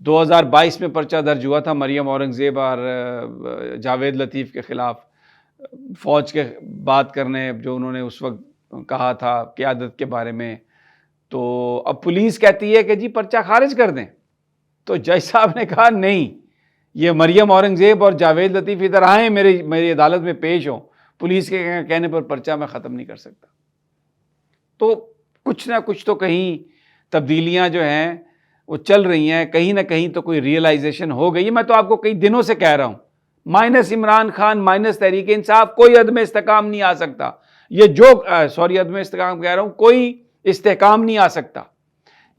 2022 میں پرچہ درج ہوا تھا مریم اورنگزیب اور جاوید لطیف کے خلاف، فوج کے بات کرنے جو انہوں نے اس وقت کہا تھا قیادت کے بارے میں، تو اب پولیس کہتی ہے کہ جی پرچہ خارج کر دیں، تو جج صاحب نے کہا نہیں، یہ مریم اورنگزیب اور جاوید لطیف ادھر آئیں میری عدالت میں پیش ہوں، پولیس کے کہنے پر پرچہ میں ختم نہیں کر سکتا۔ تو کچھ نہ کچھ تو کہیں تبدیلیاں جو ہیں وہ چل رہی ہیں، کہیں نہ کہیں تو کوئی ریئلائزیشن ہو گئی۔ میں تو آپ کو کئی دنوں سے کہہ رہا ہوں، مائنس عمران خان، مائنس تحریک انصاف، کوئی عدم استحکام نہیں آ سکتا۔ یہ جو عدم استحکام کہہ رہا ہوں، کوئی استحکام نہیں آ سکتا۔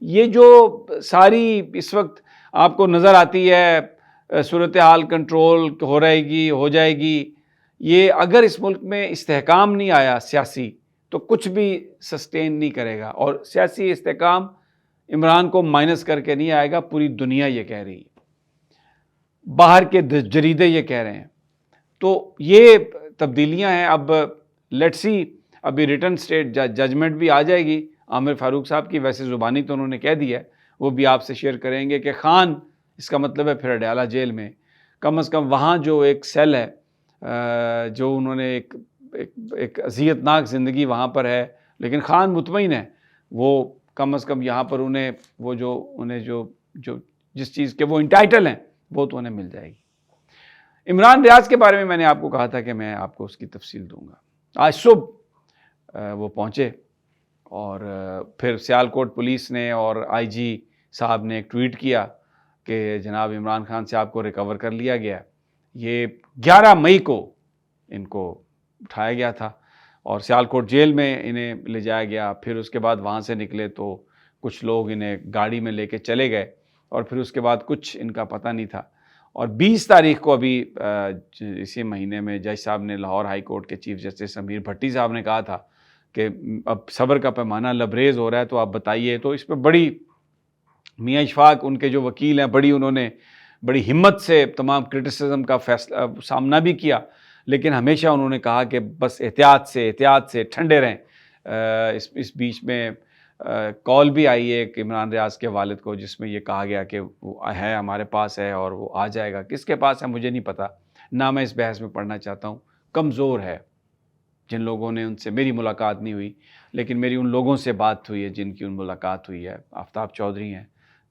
یہ جو ساری اس وقت آپ کو نظر آتی ہے صورتحال کنٹرول ہو جائے گی، یہ اگر اس ملک میں استحکام نہیں آیا سیاسی تو کچھ بھی سسٹین نہیں کرے گا، اور سیاسی استحکام عمران کو مائنس کر کے نہیں آئے گا، پوری دنیا یہ کہہ رہی ہے، باہر کے جریدے یہ کہہ رہے ہیں۔ تو یہ تبدیلیاں ہیں۔ اب لیٹس سی، ابھی ریٹن سٹیٹ ججمنٹ بھی آ جائے گی عامر فاروق صاحب کی، ویسے زبانی تو انہوں نے کہہ دیا ہے، وہ بھی آپ سے شیئر کریں گے کہ خان، اس کا مطلب ہے پھر اڈیالہ جیل میں، کم از کم وہاں جو ایک سیل ہے، جو انہوں نے ایک اذیت ناک زندگی وہاں پر ہے، لیکن خان مطمئن ہے وہ کم از کم یہاں پر انہیں جو جس چیز کے وہ انٹائٹل ہیں وہ تو انہیں مل جائے گی۔ عمران ریاض کے بارے میں نے آپ کو کہا تھا کہ میں آپ کو اس کی تفصیل دوں گا۔ آج صبح وہ پہنچے، اور پھر سیالکوٹ پولیس نے اور آئی جی صاحب نے ایک ٹویٹ کیا کہ جناب عمران خان صاحب کو ریکور کر لیا گیا۔ یہ 11 مئی کو ان کو اٹھایا گیا تھا اور سیالکوٹ جیل میں انہیں لے جایا گیا۔ پھر اس کے بعد وہاں سے نکلے تو کچھ لوگ انہیں گاڑی میں لے کے چلے گئے، اور پھر اس کے بعد کچھ ان کا پتہ نہیں تھا۔ اور 20 تاریخ کو ابھی اسی مہینے میں جج صاحب نے، لاہور ہائی کورٹ کے چیف جسٹس امیر بھٹی صاحب نے کہا تھا کہ اب صبر کا پیمانہ لبریز ہو رہا ہے، تو آپ بتائیے۔ تو اس پہ بڑی میاں اشفاق ان کے جو وکیل ہیں، انہوں نے بڑی ہمت سے تمام کرٹیسزم کا سامنا بھی کیا، لیکن ہمیشہ انہوں نے کہا کہ بس احتیاط سے ٹھنڈے رہیں۔ اس بیچ میں کال بھی آئی ہے ایک عمران ریاض کے والد کو، جس میں یہ کہا گیا کہ وہ ہے ہمارے پاس ہے اور وہ آ جائے گا۔ کس کے پاس ہے مجھے نہیں پتا، نہ میں اس بحث میں پڑھنا چاہتا ہوں۔ کمزور ہے، جن لوگوں نے ان سے میری ملاقات نہیں ہوئی، لیکن میری ان لوگوں سے بات ہوئی ہے جن کی ان ملاقات ہوئی ہے۔ آفتاب چودھری ہیں،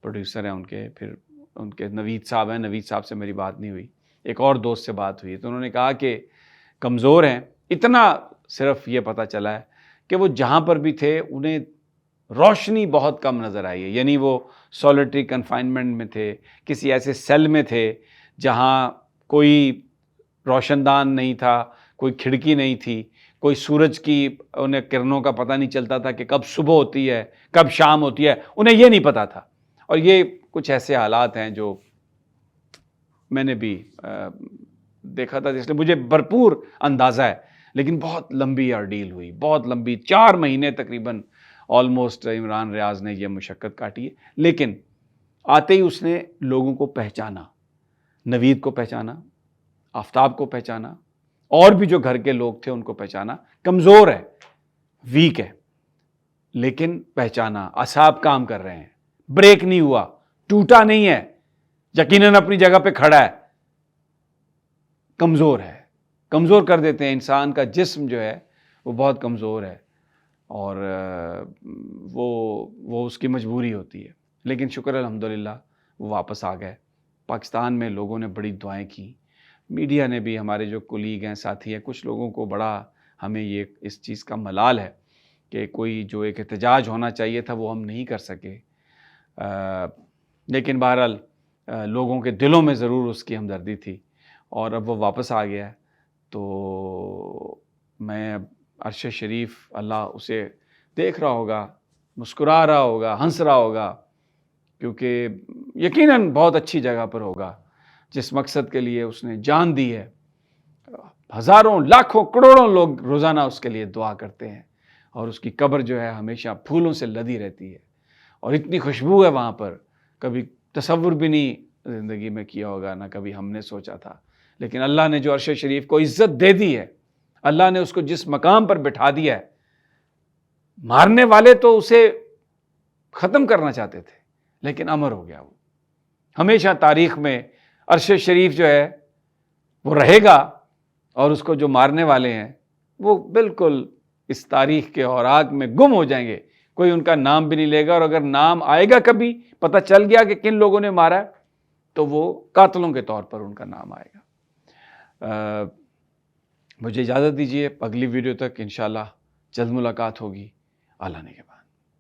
پروڈیوسر ہیں ان کے، پھر ان کے نوید صاحب ہیں، نوید صاحب سے میری بات نہیں ہوئی، ایک اور دوست سے بات ہوئی، تو انہوں نے کہا کہ کمزور ہیں۔ اتنا صرف یہ پتہ چلا ہے کہ وہ جہاں پر بھی تھے انہیں روشنی بہت کم نظر آئی ہے، یعنی وہ سولیٹری کنفائنمنٹ میں تھے، کسی ایسے سیل میں تھے جہاں کوئی روشن دان نہیں تھا، کوئی کھڑکی نہیں تھی، کوئی سورج کی انہیں کرنوں کا پتہ نہیں چلتا تھا کہ کب صبح ہوتی ہے کب شام ہوتی ہے، انہیں یہ نہیں پتہ تھا۔ اور یہ کچھ ایسے حالات ہیں جو میں نے بھی دیکھا تھا، اس لیے مجھے بھرپور اندازہ ہے، لیکن بہت لمبی آرڈیل ہوئی، بہت لمبی، 4 مہینے تقریباً آلموسٹ عمران ریاض نے یہ مشقت کاٹی ہے۔ لیکن آتے ہی اس نے لوگوں کو پہچانا، نوید کو پہچانا، آفتاب کو پہچانا، اور بھی جو گھر کے لوگ تھے ان کو پہچانا۔ کمزور ہے، ویک ہے، لیکن پہچانا، اعصاب کام کر رہے ہیں، بریک نہیں ہوا، ٹوٹا نہیں ہے، یقیناً اپنی جگہ پہ کھڑا ہے۔ کمزور ہے، کمزور کر دیتے ہیں انسان کا جسم جو ہے وہ بہت کمزور ہے، اور وہ اس کی مجبوری ہوتی ہے۔ لیکن شکر الحمدللہ وہ واپس آ گئے۔ پاکستان میں لوگوں نے بڑی دعائیں کی، میڈیا نے بھی، ہمارے جو کولیگ ہیں، ساتھی ہیں، کچھ لوگوں کو بڑا ہمیں یہ اس چیز کا ملال ہے کہ کوئی جو ایک احتجاج ہونا چاہیے تھا وہ ہم نہیں کر سکے، لیکن بہرحال لوگوں کے دلوں میں ضرور اس کی ہمدردی تھی، اور اب وہ واپس آ گیا ہے۔ تو میں عرش شریف، اللہ اسے دیکھ رہا ہوگا، مسکرا رہا ہوگا، ہنس رہا ہوگا، کیونکہ یقیناً بہت اچھی جگہ پر ہوگا جس مقصد کے لیے اس نے جان دی ہے۔ ہزاروں، لاکھوں، کروڑوں لوگ روزانہ اس کے لیے دعا کرتے ہیں، اور اس کی قبر جو ہے ہمیشہ پھولوں سے لدی رہتی ہے، اور اتنی خوشبو ہے وہاں پر، کبھی تصور بھی نہیں زندگی میں کیا ہوگا، نہ کبھی ہم نے سوچا تھا۔ لیکن اللہ نے جو عرش شریف کو عزت دے دی ہے، اللہ نے اس کو جس مقام پر بٹھا دیا ہے، مارنے والے تو اسے ختم کرنا چاہتے تھے، لیکن امر ہو گیا وہ۔ ہمیشہ تاریخ میں عرش شریف جو ہے وہ رہے گا، اور اس کو جو مارنے والے ہیں وہ بالکل اس تاریخ کے اوراق میں گم ہو جائیں گے، کوئی ان کا نام بھی نہیں لے گا، اور اگر نام آئے گا کبھی پتہ چل گیا کہ کن لوگوں نے مارا ہے تو وہ قاتلوں کے طور پر ان کا نام آئے گا۔ مجھے اجازت دیجیے، اگلی ویڈیو تک انشاءاللہ جلد ملاقات ہوگی، اللہ نے کے بعد۔